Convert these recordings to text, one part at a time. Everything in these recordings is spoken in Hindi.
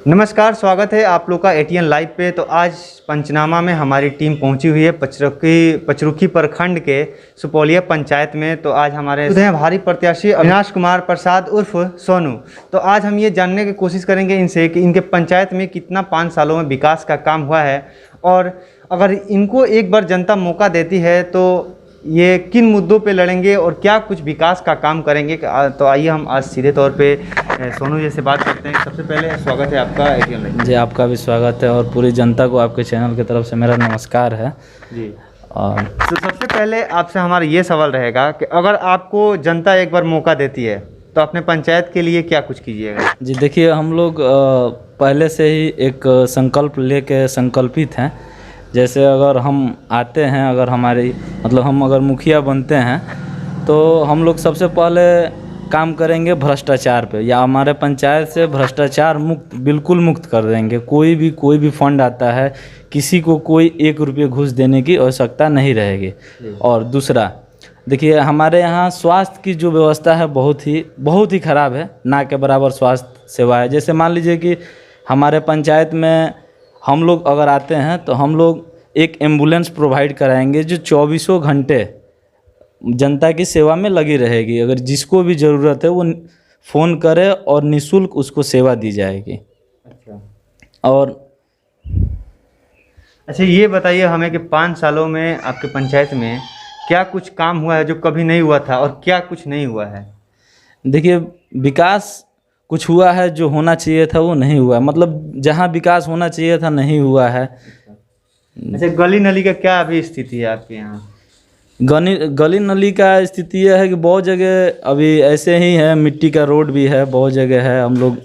नमस्कार, स्वागत है आप लोग का एटीएन लाइव पे। तो आज पंचनामा में हमारी टीम पहुंची हुई है पचरुखी प्रखंड के सुपौलिया पंचायत में। तो आज हमारे हैं भारी प्रत्याशी अविनाश कुमार प्रसाद उर्फ सोनू। तो आज हम ये जानने की कोशिश करेंगे इनसे कि इनके पंचायत में कितना 5 सालों में विकास का काम हुआ है, और अगर इनको एक बार जनता मौका देती है तो ये किन मुद्दों पे लड़ेंगे और क्या कुछ विकास का काम करेंगे। तो आइए हम आज सीधे तौर पे सोनू जी से बात करते हैं। सबसे पहले स्वागत है आपका एटीएन लाइव। जी, आपका भी स्वागत है और पूरी जनता को आपके चैनल की तरफ से मेरा नमस्कार है जी। और तो सबसे पहले आपसे हमारा ये सवाल रहेगा कि अगर आपको जनता एक बार मौका देती है तो अपने पंचायत के लिए क्या कुछ कीजिएगा। जी, देखिए हम लोग पहले से ही एक संकल्प लेके संकल्पित हैं। जैसे अगर हम आते हैं, अगर हमारी हम अगर मुखिया बनते हैं तो हम लोग सबसे पहले काम करेंगे भ्रष्टाचार पे, या हमारे पंचायत से भ्रष्टाचार मुक्त, बिल्कुल मुक्त कर देंगे। कोई भी फंड आता है, किसी को कोई 1 रुपये घूस देने की आवश्यकता नहीं रहेगी। और दूसरा, देखिए हमारे यहाँ स्वास्थ्य की जो व्यवस्था है बहुत ही ख़राब है, ना के बराबर स्वास्थ्य सेवा है। जैसे मान लीजिए कि हमारे पंचायत में हम लोग अगर आते हैं तो हम लोग एक एम्बुलेंस प्रोवाइड कराएंगे जो 24 घंटे जनता की सेवा में लगी रहेगी। अगर जिसको भी ज़रूरत है वो फ़ोन करे और निःशुल्क उसको सेवा दी जाएगी। अच्छा, ये बताइए हमें कि 5 सालों में आपके पंचायत में क्या कुछ काम हुआ है जो कभी नहीं हुआ था, और क्या कुछ नहीं हुआ है। देखिए, विकास कुछ हुआ है, जो होना चाहिए था वो नहीं हुआ। जहाँ विकास होना चाहिए था नहीं हुआ है। अच्छा, गली नली का क्या अभी स्थिति है आपके यहाँ। गली नली का स्थिति यह है कि बहुत जगह अभी ऐसे ही है, मिट्टी का रोड भी है, बहुत जगह है। हम लोग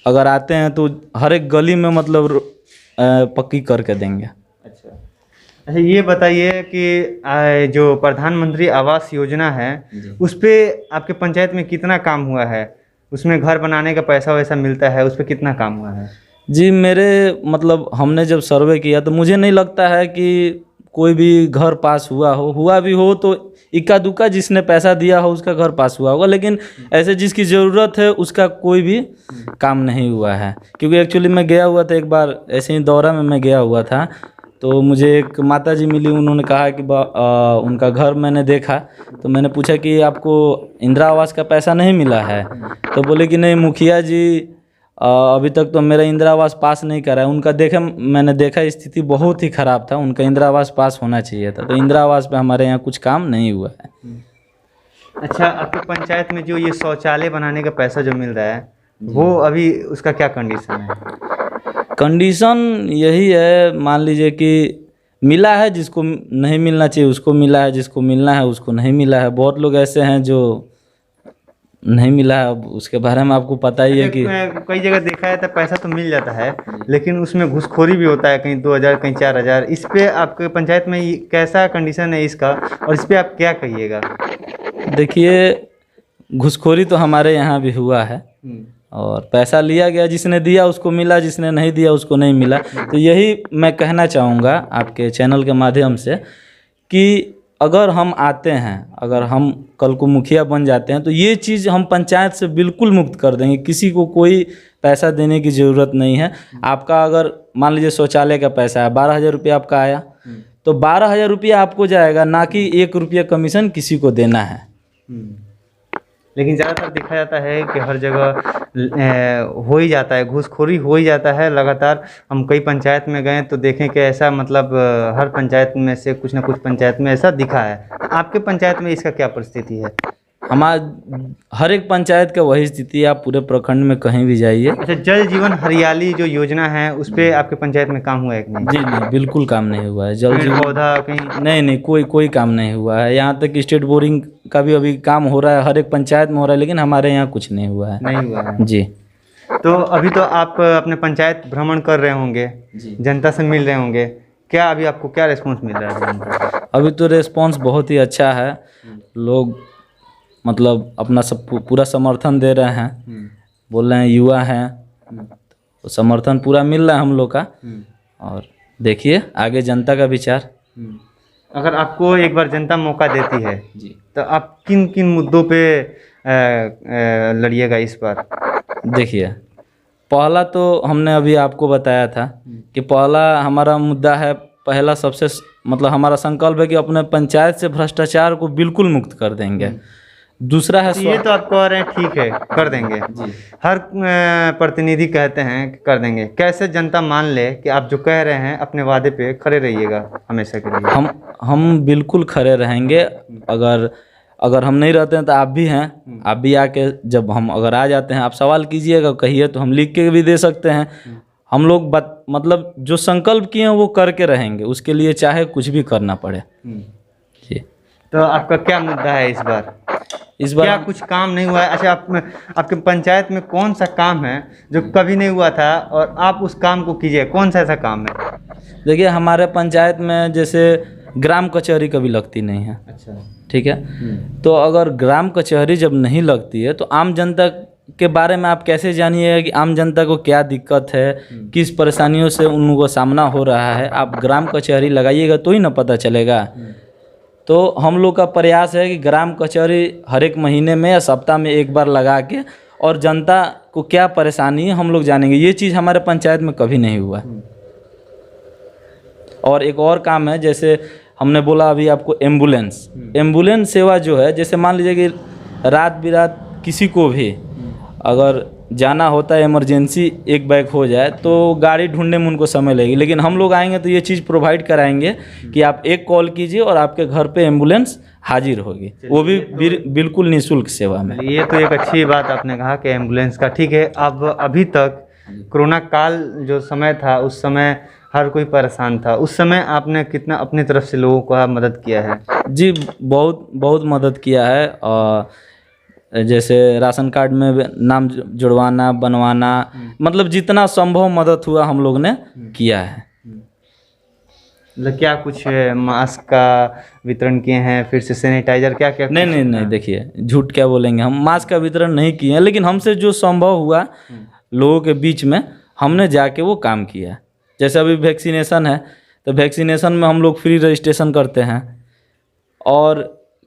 अगर आते हैं तो हर एक गली में पक्की करके देंगे। अच्छा, ये बताइए कि जो प्रधानमंत्री आवास योजना है उस पर आपके पंचायत में कितना काम हुआ है, उसमें घर बनाने का पैसा वैसा मिलता है, उस पर कितना काम हुआ है। जी, मेरे हमने जब सर्वे किया तो मुझे नहीं लगता है कि कोई भी घर पास हुआ भी हो तो इक्का दुक्का जिसने पैसा दिया हो उसका घर पास हुआ होगा, लेकिन ऐसे जिसकी ज़रूरत है उसका कोई भी काम नहीं हुआ है। क्योंकि एक्चुअली मैं गया हुआ था एक बार, ऐसे ही दौरा में मैं गया हुआ था, तो मुझे एक माता जी मिली। उन्होंने कहा कि उनका घर मैंने देखा, तो मैंने पूछा कि आपको इंदिरा आवास का पैसा नहीं मिला है। तो बोले कि नहीं मुखिया जी, अभी तक तो मेरा इंदिरा आवास पास नहीं करा है। मैंने देखा स्थिति बहुत ही ख़राब था, उनका इंदिरा आवास पास होना चाहिए था। तो इंदिरा आवास पे हमारे यहाँ कुछ काम नहीं हुआ है। अच्छा, आपके पंचायत में जो ये शौचालय बनाने का पैसा जो मिल रहा है वो अभी उसका क्या कंडीशन है। कंडीशन यही है, मान लीजिए कि मिला है, जिसको नहीं मिलना चाहिए उसको मिला है, जिसको मिलना है उसको नहीं मिला है। बहुत लोग ऐसे हैं जो नहीं मिला है। अब उसके बारे में आपको पता ही है कि कई जगह देखा है तो पैसा तो मिल जाता है, लेकिन उसमें घूसखोरी भी होता है, कहीं 2000 कहीं 4000। इस पे आपके पंचायत में कैसा कंडीशन है इसका, और इस पे आप क्या कहिएगा। देखिए, घूसखोरी तो हमारे यहाँ भी हुआ है, और पैसा लिया गया, जिसने दिया उसको मिला, जिसने नहीं दिया उसको नहीं मिला। तो यही मैं कहना चाहूँगा आपके चैनल के माध्यम से कि अगर हम आते हैं, अगर हम कल को मुखिया बन जाते हैं तो ये चीज़ हम पंचायत से बिल्कुल मुक्त कर देंगे। किसी को कोई पैसा देने की ज़रूरत नहीं है। आपका अगर मान लीजिए शौचालय का पैसा है, 12,000 रुपया आपका आया, तो 12,000 रुपया आपको जाएगा, ना कि 1 रुपया कमीशन किसी को देना है। लेकिन ज़्यादातर देखा जाता है कि हर जगह हो ही जाता है, घूसखोरी हो ही जाता है लगातार। हम कई पंचायत में गए तो देखें कि ऐसा हर पंचायत में से कुछ ना कुछ पंचायत में ऐसा दिखा है। आपके पंचायत में इसका क्या परिस्थिति है। हर एक पंचायत का वही स्थिति है, आप पूरे प्रखंड में कहीं भी जाइए। अच्छा, जल जीवन हरियाली जो योजना है उस पर आपके पंचायत में काम हुआ है कि नहीं। जी नहीं, बिल्कुल काम नहीं हुआ है। जल जीवन पौधा कहीं नहीं, कोई काम नहीं हुआ है। यहाँ तक स्टेट बोरिंग का भी अभी काम हो रहा है, हर एक पंचायत में हो रहा है, लेकिन हमारे यहाँ कुछ नहीं हुआ है। जी। तो अभी तो आप अपने पंचायत भ्रमण कर रहे होंगे, जनता से मिल रहे होंगे, क्या अभी आपको क्या रिस्पॉन्स मिल रहा है। अभी तो रिस्पॉन्स बहुत ही अच्छा है। लोग अपना सब पूरा समर्थन दे रहे हैं, बोल रहे हैं युवा हैं, तो समर्थन पूरा मिल रहा है हम लोग का। और देखिए आगे जनता का विचार। अगर आपको एक बार जनता मौका देती है जी, तो आप किन किन मुद्दों पे लड़िएगा इस बार। देखिए पहला तो हमने अभी आपको बताया था कि पहला हमारा मुद्दा है, पहला सबसे मतलब हमारा संकल्प है कि अपने पंचायत से भ्रष्टाचार को बिल्कुल मुक्त कर देंगे। दूसरा है ये तो आप कह रहे हैं ठीक है कर देंगे, हर प्रतिनिधि कहते हैं कि कर देंगे, कैसे जनता मान ले कि आप जो कह रहे हैं अपने वादे पे खड़े रहिएगा हमेशा के लिए? हम बिल्कुल खड़े रहेंगे। अगर हम नहीं रहते हैं तो आप भी हैं, आप भी आके जब हम अगर आ जाते हैं आप सवाल कीजिएगा, कहिए तो हम लिख के भी दे सकते हैं। हम लोग मतलब जो संकल्प किए हैं वो करके रहेंगे, उसके लिए चाहे कुछ भी करना पड़े। जी। तो आपका क्या मुद्दा है इस बार? क्या कुछ काम नहीं हुआ है? अच्छा, आपके पंचायत में कौन सा काम है जो कभी नहीं हुआ था और आप उस काम को कीजिए? कौन सा ऐसा काम है? देखिए, हमारे पंचायत में जैसे ग्राम कचहरी कभी लगती नहीं है। अच्छा, ठीक है। तो अगर ग्राम कचहरी जब नहीं लगती है तो आम जनता के बारे में आप कैसे जानिएगा कि आम जनता को क्या दिक्कत है, किस परेशानियों से उन लोगों का सामना हो रहा है? आप ग्राम कचहरी लगाइएगा तो ही ना पता चलेगा। तो हम लोग का प्रयास है कि ग्राम कचहरी हर एक महीने में या सप्ताह में एक बार लगा के और जनता को क्या परेशानी है हम लोग जानेंगे। ये चीज़ हमारे पंचायत में कभी नहीं हुआ। और एक और काम है, जैसे हमने बोला अभी आपको एम्बुलेंस सेवा जो है, जैसे मान लीजिए कि रात बिरात किसी को भी अगर जाना होता है, इमरजेंसी एक बैग हो जाए तो गाड़ी ढूंढने में उनको समय लगेगी, लेकिन हम लोग आएंगे तो ये चीज़ प्रोवाइड कराएंगे कि आप एक कॉल कीजिए और आपके घर पे एम्बुलेंस हाजिर होगी, वो भी बिल्कुल निःशुल्क सेवा में। ये तो एक अच्छी बात आपने कहा कि एम्बुलेंस का। ठीक है, अब अभी तक कोरोना काल जो समय था उस समय हर कोई परेशान था, उस समय आपने कितना अपनी तरफ से लोगों को मदद किया है? जी, बहुत मदद किया है। और जैसे राशन कार्ड में नाम जुड़वाना, बनवाना, मतलब जितना संभव मदद हुआ हम लोग ने किया है। मतलब क्या कुछ मास्क का वितरण किए हैं, फिर से सैनिटाइजर, क्या क्या? नहीं, देखिए झूठ क्या बोलेंगे, हम मास्क का वितरण नहीं किए हैं, लेकिन हमसे जो संभव हुआ लोगों के बीच में हमने जाके वो काम किया। जैसे अभी वैक्सीनेशन है तो वैक्सीनेशन में हम लोग फ्री रजिस्ट्रेशन करते हैं। और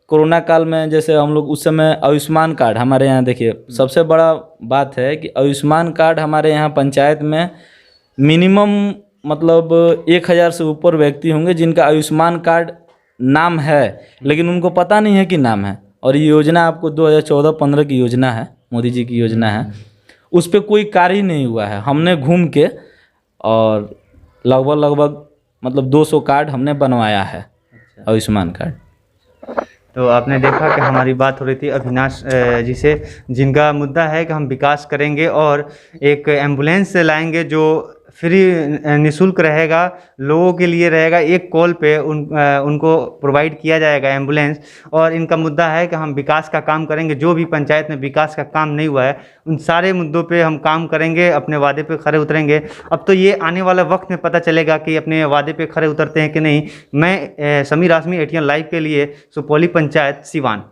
कोरोना काल में जैसे हम लोग उस समय आयुष्मान कार्ड हमारे यहाँ, देखिए सबसे बड़ा बात है कि आयुष्मान कार्ड हमारे यहाँ पंचायत में मिनिमम मतलब 1000 से ऊपर व्यक्ति होंगे जिनका आयुष्मान कार्ड नाम है, लेकिन उनको पता नहीं है कि नाम है। और ये योजना आपको 2014-15 की योजना है, मोदी जी की योजना है, उस पर कोई कार्य ही नहीं हुआ है। हमने घूम के और लगभग मतलब 200 कार्ड हमने बनवाया है, आयुष्मान कार्ड। तो आपने देखा कि हमारी बात हो रही थी अविनाश जी से, जिनका मुद्दा है कि हम विकास करेंगे और एक एम्बुलेंस लाएंगे जो फ्री निःशुल्क रहेगा, लोगों के लिए रहेगा, एक कॉल पे उनको प्रोवाइड किया जाएगा एम्बुलेंस। और इनका मुद्दा है कि हम विकास का काम करेंगे, जो भी पंचायत में विकास का काम नहीं हुआ है उन सारे मुद्दों पे हम काम करेंगे, अपने वादे पे खरे उतरेंगे। अब तो ये आने वाला वक्त में पता चलेगा कि अपने वादे पे खरे उतरते हैं कि नहीं। मैं समीर आज़मी, ATN लाइव के लिए सुपौली पंचायत सिवान।